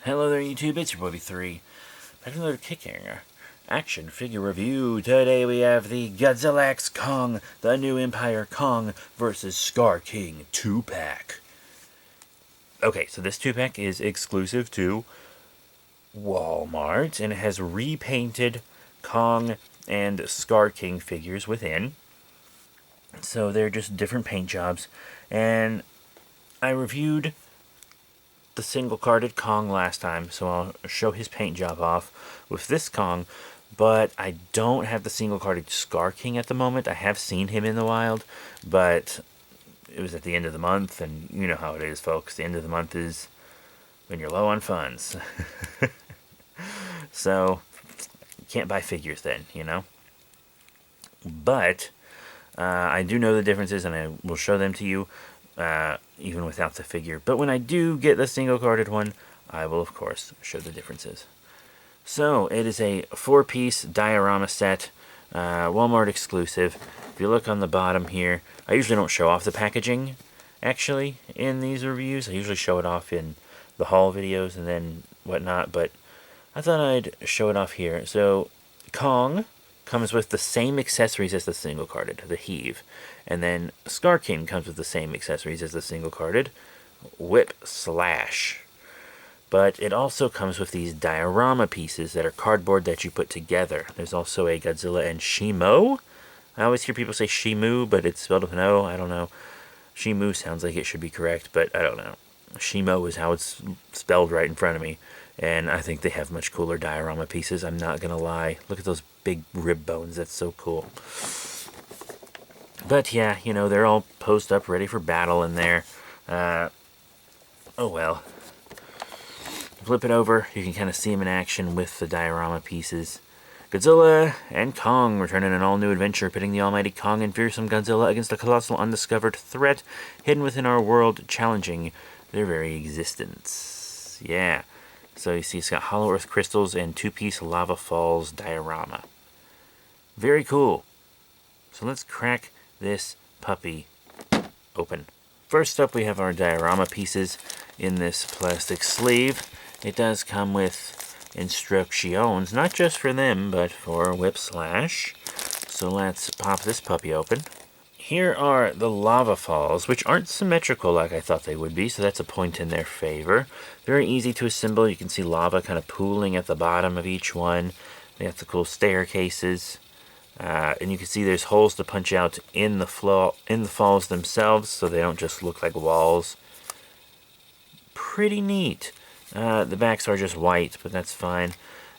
Hello there YouTube, it's your boy B3. Back to another kicking action figure review. Today we have the Godzilla X Kong, the new Empire Kong vs. Skar King 2-pack. Okay, so this 2-pack is exclusive to Walmart, and it has repainted Kong and Skar King figures within. So they're just different paint jobs, and I reviewed the single-carded Kong last time, so I'll show his paint job off with this Kong, but I don't have the single-carded Skar King at the moment. I have seen him in the wild, but it was at the end of the month, and you know how it is, folks. The end of the month is when you're low on funds. So, you can't buy figures then, you know? But, I do know the differences, and I will show them to you. Even without the figure. But when I do get the single-carded one, I will, of course, show the differences. So, it is a 4-piece diorama set, Walmart exclusive. If you look on the bottom here, I usually don't show off the packaging, actually, in these reviews. I usually show it off in the haul videos and then whatnot, but I thought I'd show it off here. So, Kong comes with the same accessories as the single-carded, the heave. And then Skar King comes with the same accessories as the single-carded, whip slash. But it also comes with these diorama pieces that are cardboard that you put together. There's also a Godzilla and Shimo. I always hear people say Shimu, but it's spelled with an O. I don't know. Shimu sounds like it should be correct, but I don't know. Shimo is how it's spelled right in front of me. And I think they have much cooler diorama pieces, I'm not going to lie. Look at those big rib bones, that's so cool. But yeah, you know, they're all posed up, ready for battle in there. Oh well. Flip it over, you can kind of see them in action with the diorama pieces. Godzilla and Kong return in an all-new adventure, pitting the almighty Kong and fearsome Godzilla against a colossal undiscovered threat hidden within our world, challenging their very existence. Yeah. So you see it's got hollow earth crystals and 2-piece lava falls diorama. Very cool. So let's crack this puppy open. First up, we have our diorama pieces in this plastic sleeve. It does come with instructions, not just for them, but for whip slash. So let's pop this puppy open. Here are the lava falls, which aren't symmetrical like I thought they would be, so that's a point in their favor. Very easy to assemble. You can see lava kind of pooling at the bottom of each one. They have the cool staircases. And you can see there's holes to punch out in the falls themselves, so they don't just look like walls. Pretty neat. The backs are just white, but that's fine.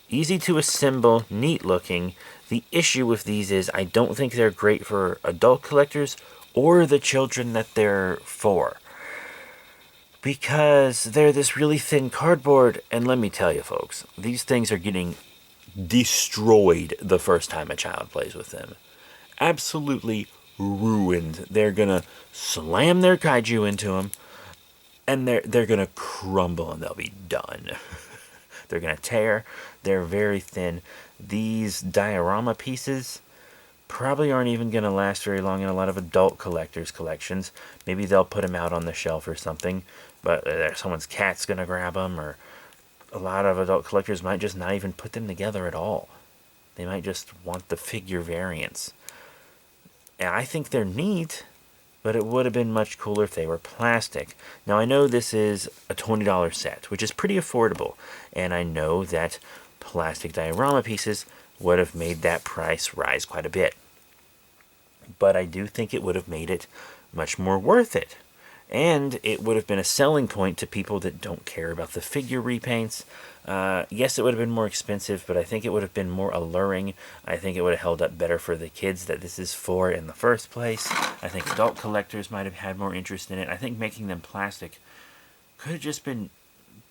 Easy to assemble, neat looking. The issue with these is I don't think they're great for adult collectors or the children that they're for. Because they're this really thin cardboard, and let me tell you folks, these things are getting destroyed the first time a child plays with them. Absolutely ruined. They're gonna slam their kaiju into them, and they're gonna crumble and they'll be done. They're gonna tear. They're very thin. These diorama pieces probably aren't even gonna last very long in a lot of adult collectors' collections. Maybe they'll put them out on the shelf or something, but someone's cat's gonna grab them, or a lot of adult collectors might just not even put them together at all. They might just want the figure variants. And I think they're neat, but it would have been much cooler if they were plastic. Now, I know this is a $20 set, which is pretty affordable, and I know that plastic diorama pieces would have made that price rise quite a bit. But I do think it would have made it much more worth it. And it would have been a selling point to people that don't care about the figure repaints. Yes, it would have been more expensive, but I think it would have been more alluring. I think it would have held up better for the kids that this is for in the first place. I think adult collectors might have had more interest in it. I think making them plastic could have just been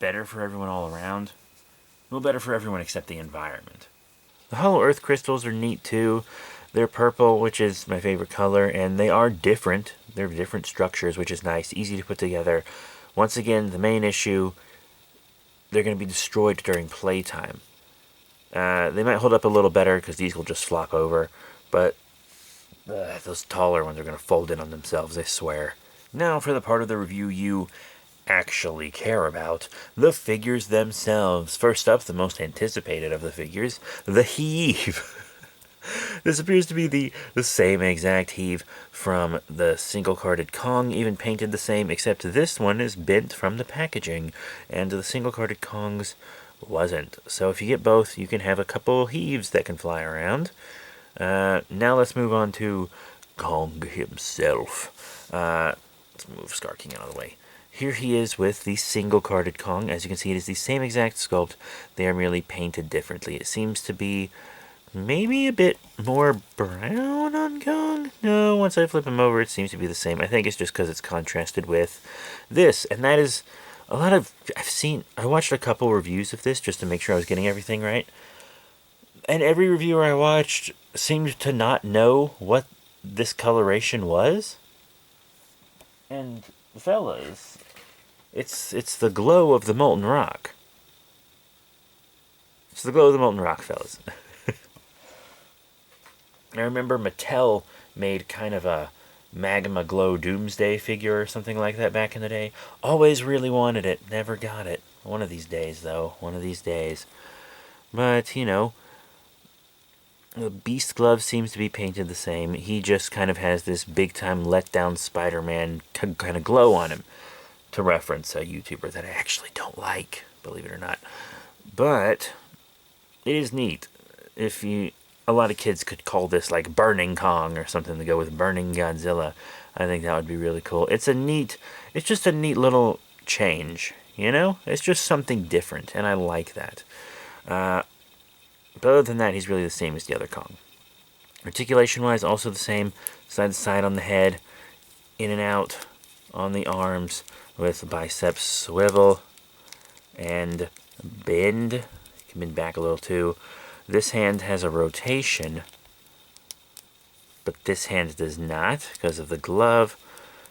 better for everyone all around. Well, better for everyone except the environment. The hollow earth crystals are neat too. They're purple, which is my favorite color, and they are different. They're different structures, which is nice, easy to put together. Once again, the main issue, they're going to be destroyed during playtime. They might hold up a little better because these will just flop over, but those taller ones are going to fold in on themselves, I swear. Now for the part of the review you actually care about, the figures themselves. First up, the most anticipated of the figures, the Heave. This appears to be the same exact Heave from the single-carded Kong, even painted the same, except this one is bent from the packaging, and the single-carded Kong's wasn't. So if you get both, you can have a couple Heaves that can fly around. Now let's move on to Kong himself. Let's move Skar King out of the way. Here he is with the single-carded Kong. As you can see, it is the same exact sculpt. They are merely painted differently. It seems to be maybe a bit more brown on Kong. No, once I flip him over, it seems to be the same. I think it's just because it's contrasted with this. And that is a lot of... I watched a couple reviews of this just to make sure I was getting everything right. And every reviewer I watched seemed to not know what this coloration was. And fellas, it's the glow of the molten rock. It's the glow of the molten rock, fellas. I remember Mattel made kind of a magma glow doomsday figure or something like that back in the day. Always really wanted it, never got it. One of these days, though. One of these days. But, you know, the Beast Glove seems to be painted the same. He just kind of has this big-time let-down Spider-Man kind of glow on him, to reference a YouTuber that I actually don't like, believe it or not. But it is neat. A lot of kids could call this like Burning Kong or something to go with Burning Godzilla. I think that would be really cool. It's just a neat little change, you know? It's just something different, and I like that. But other than that, he's really the same as the other Kong. Articulation-wise, also the same. Side to side on the head, in and out on the arms, with biceps swivel and bend. You can bend back a little too. This hand has a rotation, but this hand does not because of the glove.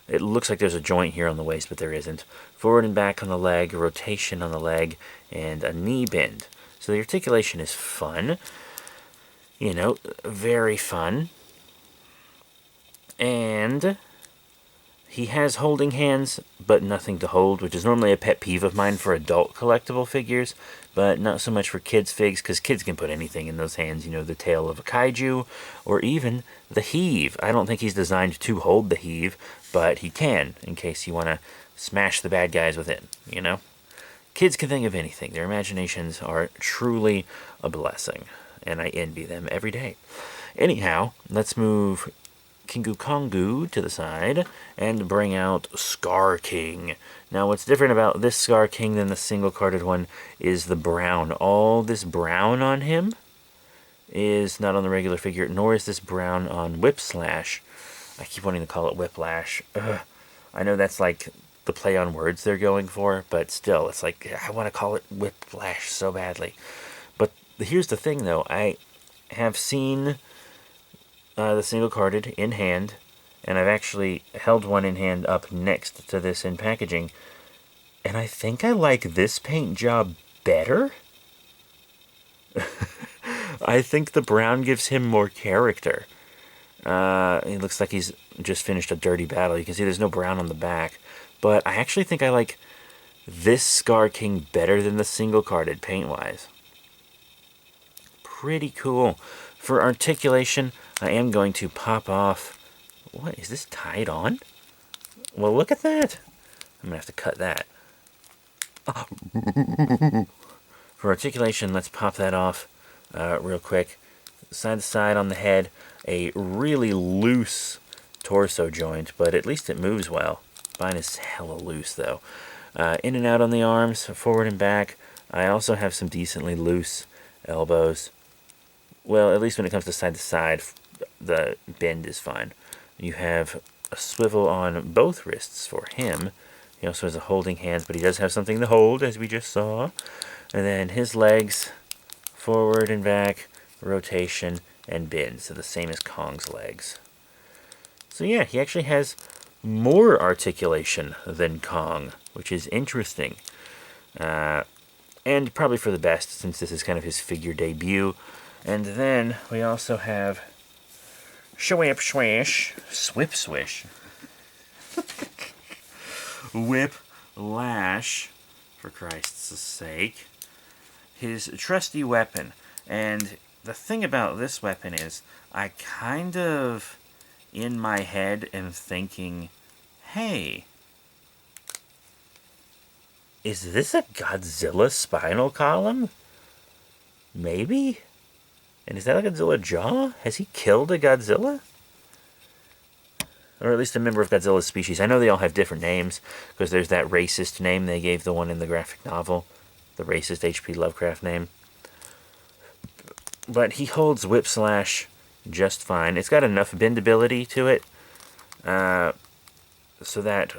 It looks like there's a joint here on the waist, but there isn't. Forward and back on the leg, rotation on the leg, and a knee bend. So the articulation is fun. You know, very fun. And he has holding hands, but nothing to hold, which is normally a pet peeve of mine for adult collectible figures, but not so much for kids' figs, because kids can put anything in those hands, you know, the tail of a kaiju, or even the Heave. I don't think he's designed to hold the Heave, but he can, in case you want to smash the bad guys with it, you know? Kids can think of anything. Their imaginations are truly a blessing, and I envy them every day. Anyhow, let's move Kingu Kongu to the side and bring out Skar King. Now, what's different about this Skar King than the single-carded one is the brown. All this brown on him is not on the regular figure, nor is this brown on Whipslash. I keep wanting to call it Whiplash. Ugh. I know that's like the play on words they're going for, but still, it's like, I want to call it Whiplash so badly. But here's the thing, though. I have seen the single-carded in hand, and I've actually held one in hand up next to this in packaging, and I think I like this paint job better. I think the brown gives him more character. It looks like he's just finished a dirty battle. You can see there's no brown on the back. But I actually think I like this Skar King better than the single-carded paint-wise. Pretty cool. For articulation, I am going to pop off... What, is this tied on? Well, look at that. I'm going to have to cut that. For articulation, let's pop that off real quick. Side to side on the head, a really loose torso joint, but at least it moves well. Mine is hella loose, though. In and out on the arms, forward and back. I also have some decently loose elbows. Well, at least when it comes to side, the bend is fine. You have a swivel on both wrists for him. He also has a holding hand, but he does have something to hold, as we just saw. And then his legs, forward and back, rotation, and bend. So the same as Kong's legs. So yeah, he actually has more articulation than Kong, which is interesting. And probably for the best, since this is kind of his figure debut. And then we also have Swip Swish. Swip Swish. Whip lash, for Christ's sake. His trusty weapon. And the thing about this weapon is, I kind of, in my head, am thinking, hey, is this a Godzilla spinal column? Maybe? And is that a Godzilla jaw? Has he killed a Godzilla? Or at least a member of Godzilla's species. I know they all have different names, because there's that racist name they gave the one in the graphic novel. The racist H.P. Lovecraft name. But he holds Whip Slash just fine. It's got enough bendability to it, so that...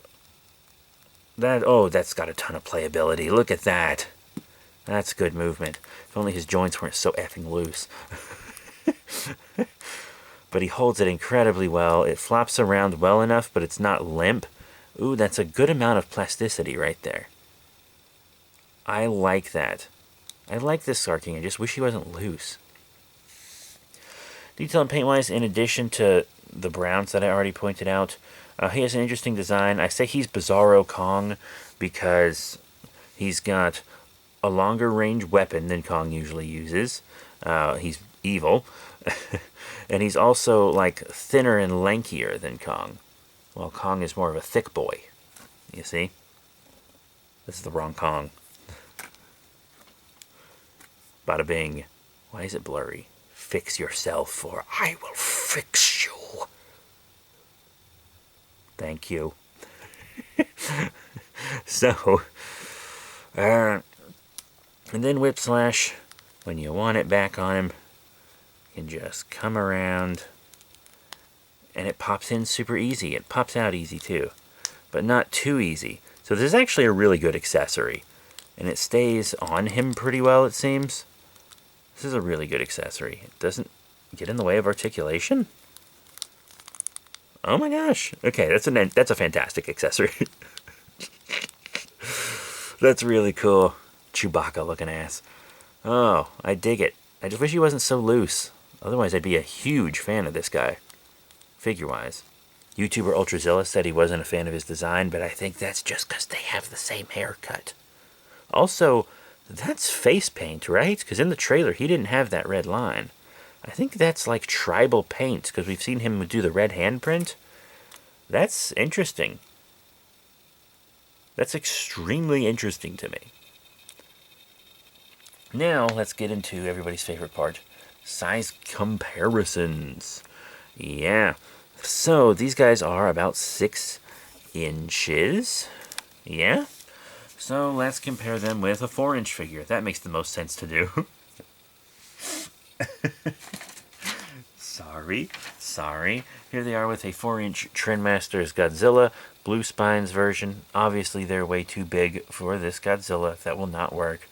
Oh, that's got a ton of playability. Look at that. That's good movement. If only his joints weren't so effing loose. But he holds it incredibly well. It flops around well enough, but it's not limp. Ooh, that's a good amount of plasticity right there. I like that. I like this Skar King. I just wish he wasn't loose. Detail and paint-wise, in addition to the browns that I already pointed out, he has an interesting design. I say he's Bizarro Kong because he's got a longer range weapon than Kong usually uses. He's evil. And he's also, like, thinner and lankier than Kong. While Kong is more of a thick boy. You see? This is the wrong Kong. Bada bing. Why is it blurry? Fix yourself or I will fix you. Thank you. So, and then Whip Slash, when you want it back on him, you can just come around, and it pops in super easy. It pops out easy too, but not too easy. So this is actually a really good accessory, and it stays on him pretty well, it seems. This is a really good accessory. It doesn't get in the way of articulation. Oh my gosh. Okay, that's a fantastic accessory. That's really cool. Chewbacca looking ass. Oh, I dig it. I just wish he wasn't so loose. Otherwise, I'd be a huge fan of this guy, figure-wise. YouTuber Ultrazilla said he wasn't a fan of his design, but I think that's just because they have the same haircut. Also, that's face paint, right? Because in the trailer, he didn't have that red line. I think that's like tribal paint, because we've seen him do the red handprint. That's interesting. That's extremely interesting to me. Now, let's get into everybody's favorite part. Size comparisons. Yeah. So, these guys are about 6 inches. Yeah. So, let's compare them with a 4-inch figure. That makes the most sense to do. Sorry. Here they are with a 4-inch Trendmasters Godzilla, Blue Spines version. Obviously, they're way too big for this Godzilla. That will not work.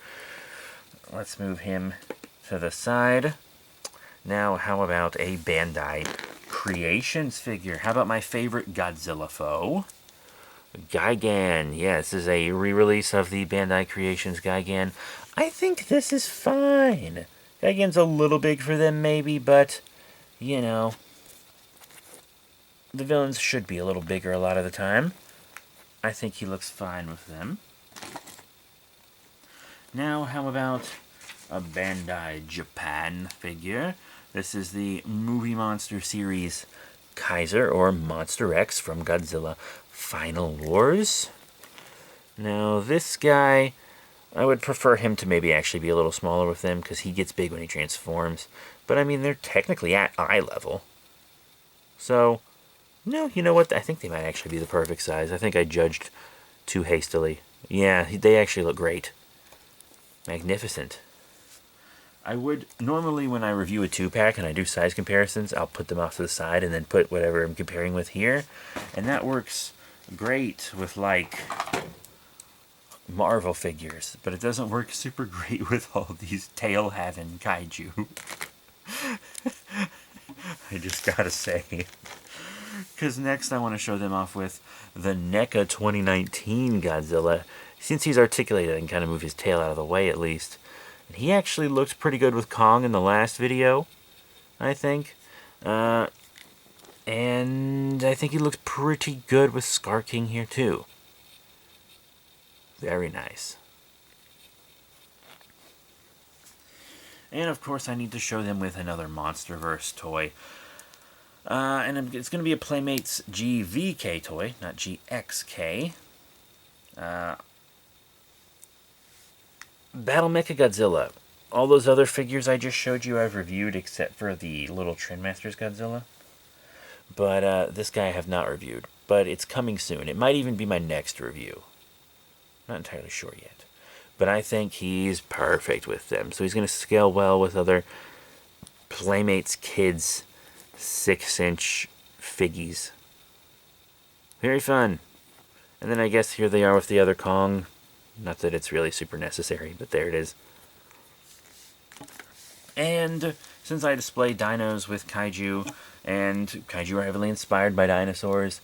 Let's move him to the side. Now, how about a Bandai Creations figure? How about my favorite Godzilla foe? Gigan. Yeah, this is a re-release of the Bandai Creations Gigan. I think this is fine. Gigan's a little big for them, maybe, but, you know, the villains should be a little bigger a lot of the time. I think he looks fine with them. Now, how about a Bandai Japan figure? This is the Movie Monster series Kaiser, or Monster X from Godzilla Final Wars. Now, this guy, I would prefer him to maybe actually be a little smaller with them, because he gets big when he transforms. But, I mean, they're technically at eye level. So, no, you know what? I think they might actually be the perfect size. I think I judged too hastily. Yeah, they actually look great. Magnificent. I would, normally when I review a 2-pack and I do size comparisons, I'll put them off to the side and then put whatever I'm comparing with here. And that works great with, like, Marvel figures. But it doesn't work super great with all these tail-having kaiju. I just gotta say. Because next I want to show them off with the NECA 2019 Godzilla. Since he's articulated, I can kind of move his tail out of the way at least. And he actually looked pretty good with Kong in the last video, I think. And I think he looked pretty good with Skar King here too. Very nice. And of course I need to show them with another Monsterverse toy. And it's going to be a Playmates GVK toy, not GXK. Battle Mecha Godzilla. All those other figures I just showed you I've reviewed except for the little Trendmasters Godzilla. But this guy I have not reviewed. But it's coming soon. It might even be my next review. Not entirely sure yet. But I think he's perfect with them. So he's going to scale well with other Playmates Kids 6-inch figgies. Very fun. And then I guess here they are with the other Kong. Not that it's really super necessary, but there it is. And since I display dinos with kaiju, and kaiju are heavily inspired by dinosaurs,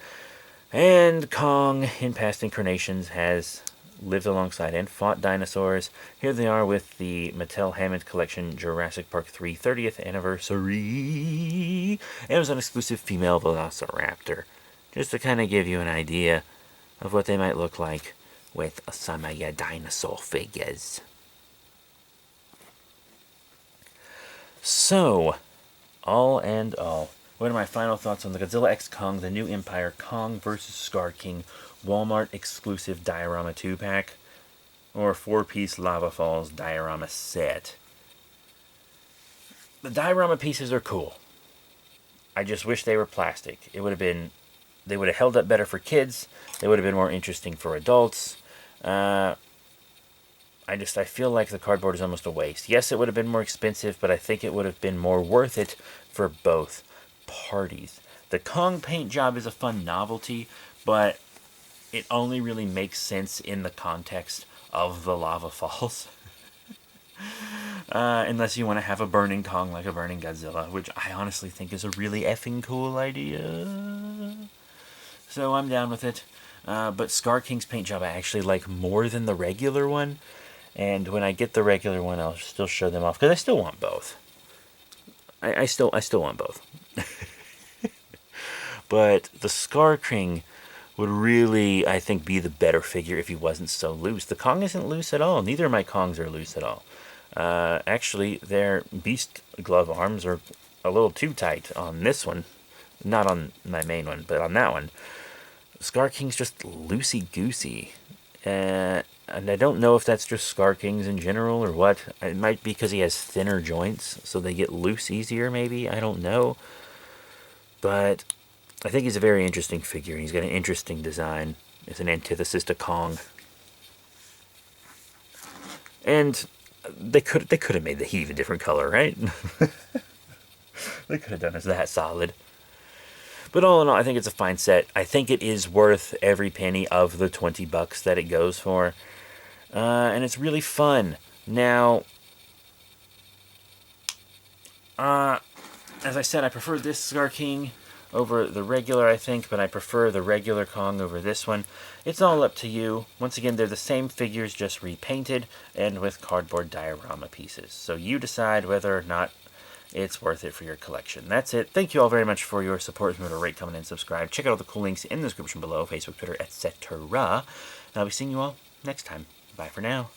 and Kong in past incarnations has lived alongside and fought dinosaurs, here they are with the Mattel Hammond Collection Jurassic Park 3 30th Anniversary Amazon exclusive female Velociraptor. Just to kind of give you an idea of what they might look like with some of your dinosaur figures. So, all and all, what are my final thoughts on the Godzilla X Kong, the New Empire Kong vs. Skar King Walmart exclusive diorama 2-pack, or 4-piece Lava Falls diorama set? The diorama pieces are cool. I just wish they were plastic. They would have held up better for kids. They would have been more interesting for adults. I feel like the cardboard is almost a waste. Yes, it would have been more expensive, but I think it would have been more worth it for both parties. The Kong paint job is a fun novelty, but it only really makes sense in the context of the lava falls. Unless you want to have a burning Kong like a burning Godzilla, which I honestly think is a really effing cool idea. So I'm down with it. But Skar King's paint job I actually like more than the regular one. And when I get the regular one, I'll still show them off, because I still want both. I still want both. But the Skar King would really, I think, be the better figure if he wasn't so loose. The Kong isn't loose at all. Neither of my Kongs are loose at all. Actually, their beast glove arms are a little too tight on this one. Not on my main one, but on that one. Skar King's just loosey-goosey. And I don't know if that's just Skar Kings in general or what. It might be because he has thinner joints, so they get loose easier, maybe. I don't know. But I think he's a very interesting figure. He's got an interesting design. It's an antithesis to Kong. And they could have made the Heave a different color, right? They could have done us that solid. But all in all, I think it's a fine set. I think it is worth every penny of the $20 that it goes for. And it's really fun. Now, as I said, I prefer this Skar King over the regular, I think, but I prefer the regular Kong over this one. It's all up to you. Once again, they're the same figures, just repainted and with cardboard diorama pieces. So you decide whether or not it's worth it for your collection. That's it. Thank you all very much for your support. Remember to rate, comment, and subscribe. Check out all the cool links in the description below, Facebook, Twitter, etc. And I'll be seeing you all next time. Bye for now.